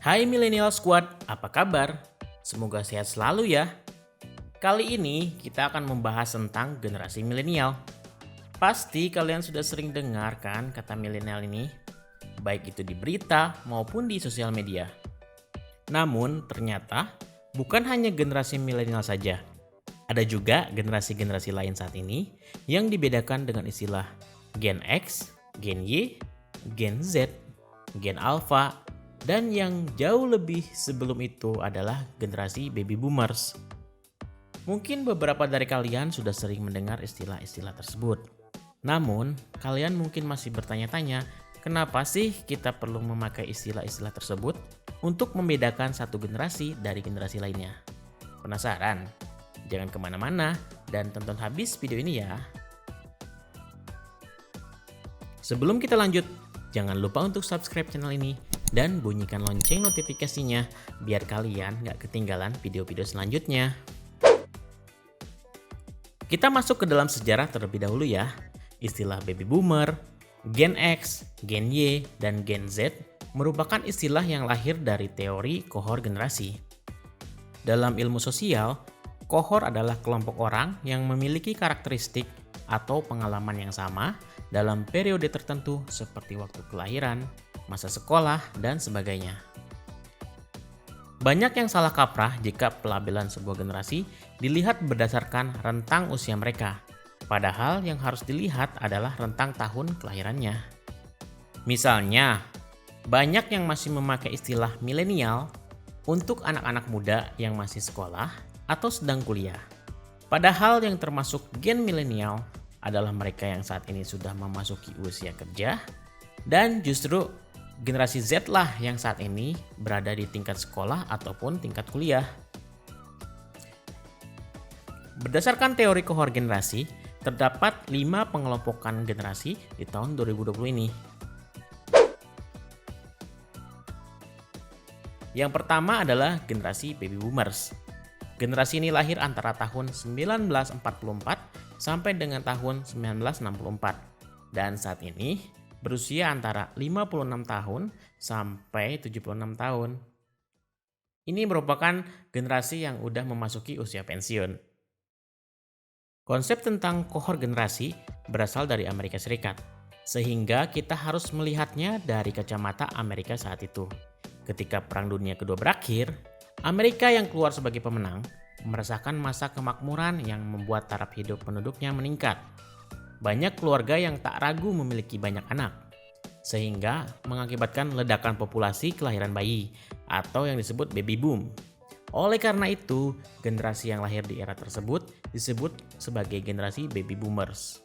Hai Millennial Squad, apa kabar? Semoga sehat selalu ya. Kali ini kita akan membahas tentang generasi milenial. Pasti kalian sudah sering dengar kan kata milenial ini, baik itu di berita maupun di sosial media. Namun ternyata bukan hanya generasi milenial saja. Ada juga generasi-generasi lain saat ini yang dibedakan dengan istilah Gen X, Gen Y, Gen Z, Gen Alpha, dan yang jauh lebih sebelum itu adalah generasi baby boomers. Mungkin beberapa dari kalian sudah sering mendengar istilah-istilah tersebut. Namun, kalian mungkin masih bertanya-tanya, kenapa sih kita perlu memakai istilah-istilah tersebut untuk membedakan satu generasi dari generasi lainnya? Penasaran? Jangan kemana-mana dan tonton habis video ini ya. Sebelum kita lanjut, jangan lupa untuk subscribe channel ini dan bunyikan lonceng notifikasinya biar kalian gak ketinggalan video-video selanjutnya. Kita masuk ke dalam sejarah terlebih dahulu ya. Istilah baby boomer, Gen X, Gen Y, dan Gen Z merupakan istilah yang lahir dari teori kohor generasi. Dalam ilmu sosial, kohor adalah kelompok orang yang memiliki karakteristik atau pengalaman yang sama dalam periode tertentu seperti waktu kelahiran, masa sekolah, dan sebagainya. Banyak yang salah kaprah jika pelabelan sebuah generasi dilihat berdasarkan rentang usia mereka, padahal yang harus dilihat adalah rentang tahun kelahirannya. Misalnya, banyak yang masih memakai istilah milenial untuk anak-anak muda yang masih sekolah atau sedang kuliah. Padahal yang termasuk gen milenial adalah mereka yang saat ini sudah memasuki usia kerja, dan justru generasi Z lah yang saat ini berada di tingkat sekolah ataupun tingkat kuliah. Berdasarkan teori kohor generasi, terdapat 5 pengelompokan generasi di tahun 2020 ini. Yang pertama adalah generasi baby boomers. Generasi ini lahir antara tahun 1944 sampai dengan tahun 1964 dan saat ini berusia antara 56 tahun sampai 76 tahun. Ini merupakan generasi yang udah memasuki usia pensiun. Konsep tentang kohor generasi berasal dari Amerika Serikat, sehingga kita harus melihatnya dari kacamata Amerika saat itu. Ketika Perang Dunia Kedua berakhir, Amerika yang keluar sebagai pemenang merasakan masa kemakmuran yang membuat taraf hidup penduduknya meningkat. Banyak keluarga yang tak ragu memiliki banyak anak, sehingga mengakibatkan ledakan populasi kelahiran bayi atau yang disebut baby boom. Oleh karena itu, generasi yang lahir di era tersebut disebut sebagai generasi baby boomers.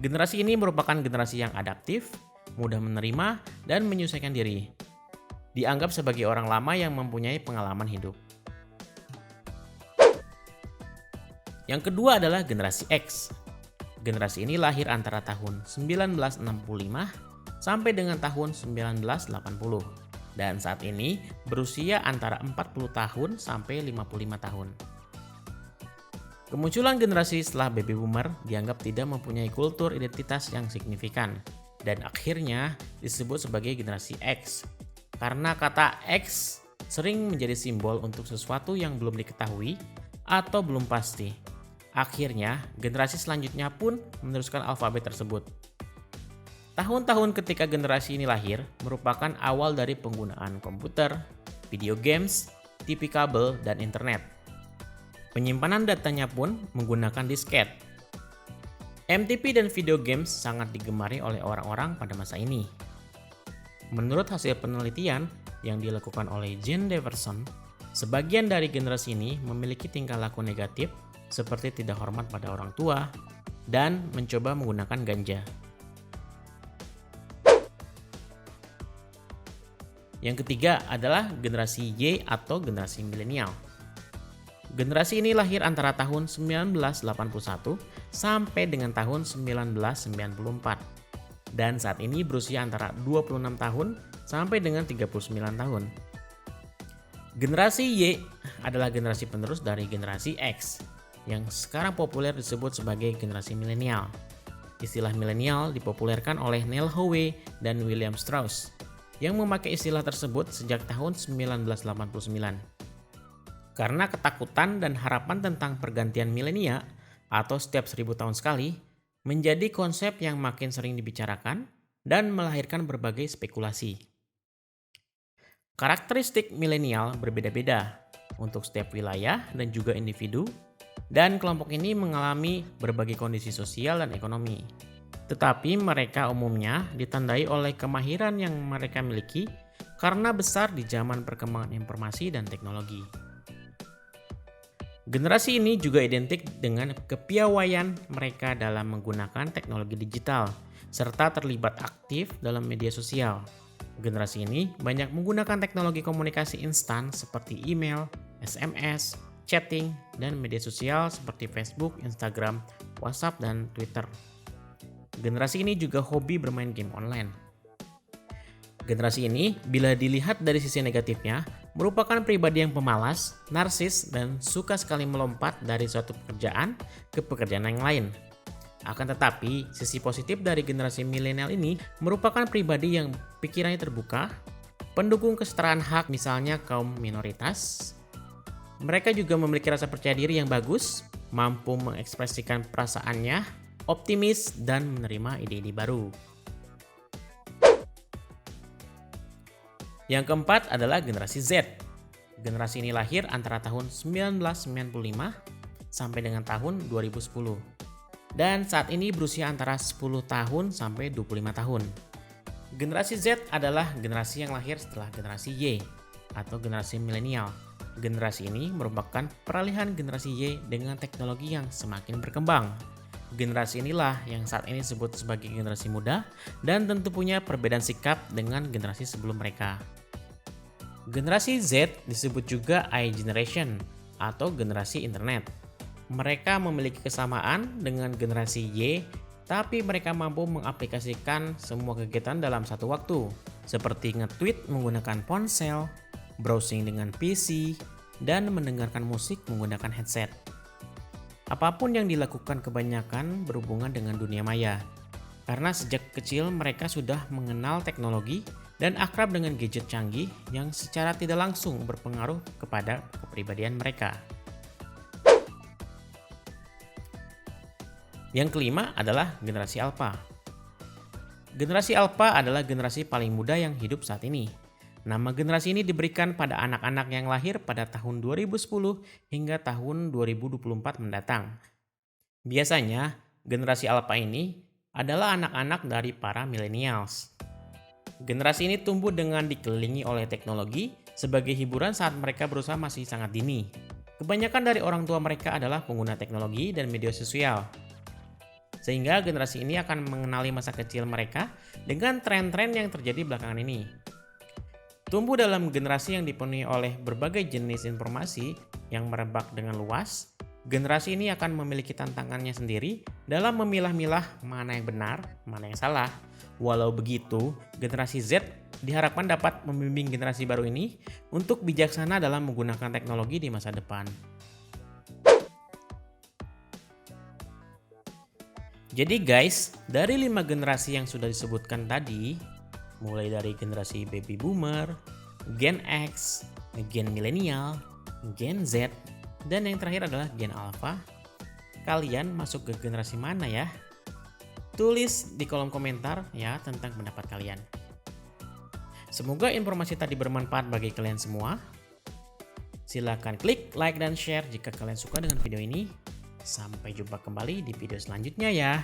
Generasi ini merupakan generasi yang adaptif, mudah menerima, dan menyesuaikan diri. Dianggap sebagai orang lama yang mempunyai pengalaman hidup. Yang kedua adalah generasi X. Generasi ini lahir antara tahun 1965 sampai dengan tahun 1980 dan saat ini berusia antara 40 tahun sampai 55 tahun. Kemunculan generasi setelah baby boomer dianggap tidak mempunyai kultur identitas yang signifikan dan akhirnya disebut sebagai generasi X. Karena kata X sering menjadi simbol untuk sesuatu yang belum diketahui atau belum pasti. Akhirnya, generasi selanjutnya pun meneruskan alfabet tersebut. Tahun-tahun ketika generasi ini lahir merupakan awal dari penggunaan komputer, video games, TV kabel, dan internet. Penyimpanan datanya pun menggunakan disket. MTV dan video games sangat digemari oleh orang-orang pada masa ini. Menurut hasil penelitian yang dilakukan oleh Jane Daverson, sebagian dari generasi ini memiliki tingkah laku negatif seperti tidak hormat pada orang tua dan mencoba menggunakan ganja. Yang ketiga adalah generasi Y atau generasi milenial. Generasi ini lahir antara tahun 1981 sampai dengan tahun 1994 dan saat ini berusia antara 26 tahun sampai dengan 39 tahun. Generasi Y adalah generasi penerus dari generasi X yang sekarang populer disebut sebagai generasi milenial. Istilah milenial dipopulerkan oleh Neil Howe dan William Strauss. yang memakai istilah tersebut sejak tahun 1989. Karena ketakutan dan harapan tentang pergantian milenia atau setiap 1000 tahun sekali menjadi konsep yang makin sering dibicarakan dan melahirkan berbagai spekulasi. Karakteristik milenial berbeda-beda untuk setiap wilayah dan juga individu, dan kelompok ini mengalami berbagai kondisi sosial dan ekonomi. Tetapi mereka umumnya ditandai oleh kemahiran yang mereka miliki karena besar di zaman perkembangan informasi dan teknologi. Generasi ini juga identik dengan kepiawaian mereka dalam menggunakan teknologi digital serta terlibat aktif dalam media sosial. Generasi ini banyak menggunakan teknologi komunikasi instan seperti email, SMS, chatting, dan media sosial seperti Facebook, Instagram, WhatsApp, dan Twitter. Generasi ini juga hobi bermain game online. Generasi ini, bila dilihat dari sisi negatifnya, merupakan pribadi yang pemalas, narsis, dan suka sekali melompat dari suatu pekerjaan ke pekerjaan yang lain. Akan tetapi, sisi positif dari generasi milenial ini merupakan pribadi yang pikirannya terbuka, pendukung kesetaraan hak misalnya kaum minoritas. Mereka juga memiliki rasa percaya diri yang bagus, mampu mengekspresikan perasaannya, optimis, dan menerima ide-ide baru. Yang keempat adalah generasi Z. Generasi ini lahir antara tahun 1995 sampai dengan tahun 2010. Dan saat ini berusia antara 10 tahun sampai 25 tahun. Generasi Z adalah generasi yang lahir setelah generasi Y atau generasi milenial. Generasi ini merupakan peralihan generasi Y dengan teknologi yang semakin berkembang. Generasi inilah yang saat ini disebut sebagai generasi muda dan tentu punya perbedaan sikap dengan generasi sebelum mereka. Generasi Z disebut juga I generation atau generasi internet. Mereka memiliki kesamaan dengan generasi Y, tapi mereka mampu mengaplikasikan semua kegiatan dalam satu waktu, seperti nge-tweet menggunakan ponsel, browsing dengan PC, dan mendengarkan musik menggunakan headset. Apapun yang dilakukan kebanyakan berhubungan dengan dunia maya, karena sejak kecil mereka sudah mengenal teknologi dan akrab dengan gadget canggih yang secara tidak langsung berpengaruh kepada kepribadian mereka. Yang kelima adalah generasi Alpha. Generasi Alpha adalah generasi paling muda yang hidup saat ini. Nama generasi ini diberikan pada anak-anak yang lahir pada tahun 2010 hingga tahun 2024 mendatang. Biasanya, generasi Alpha ini adalah anak-anak dari para millennials. Generasi ini tumbuh dengan dikelilingi oleh teknologi sebagai hiburan saat mereka berusaha masih sangat dini. Kebanyakan dari orang tua mereka adalah pengguna teknologi dan media sosial. Sehingga generasi ini akan mengenali masa kecil mereka dengan tren-tren yang terjadi belakangan ini. Tumbuh dalam generasi yang dipenuhi oleh berbagai jenis informasi yang merebak dengan luas, generasi ini akan memiliki tantangannya sendiri dalam memilah-milah mana yang benar, mana yang salah. Walau begitu, generasi Z diharapkan dapat membimbing generasi baru ini untuk bijaksana dalam menggunakan teknologi di masa depan. Jadi guys, dari 5 generasi yang sudah disebutkan tadi, mulai dari generasi baby boomer, Gen X, Gen milenial, Gen Z, dan yang terakhir adalah Gen Alpha. Kalian masuk ke generasi mana ya? Tulis di kolom komentar ya tentang pendapat kalian. Semoga informasi tadi bermanfaat bagi kalian semua. Silahkan klik like dan share jika kalian suka dengan video ini. Sampai jumpa kembali di video selanjutnya ya.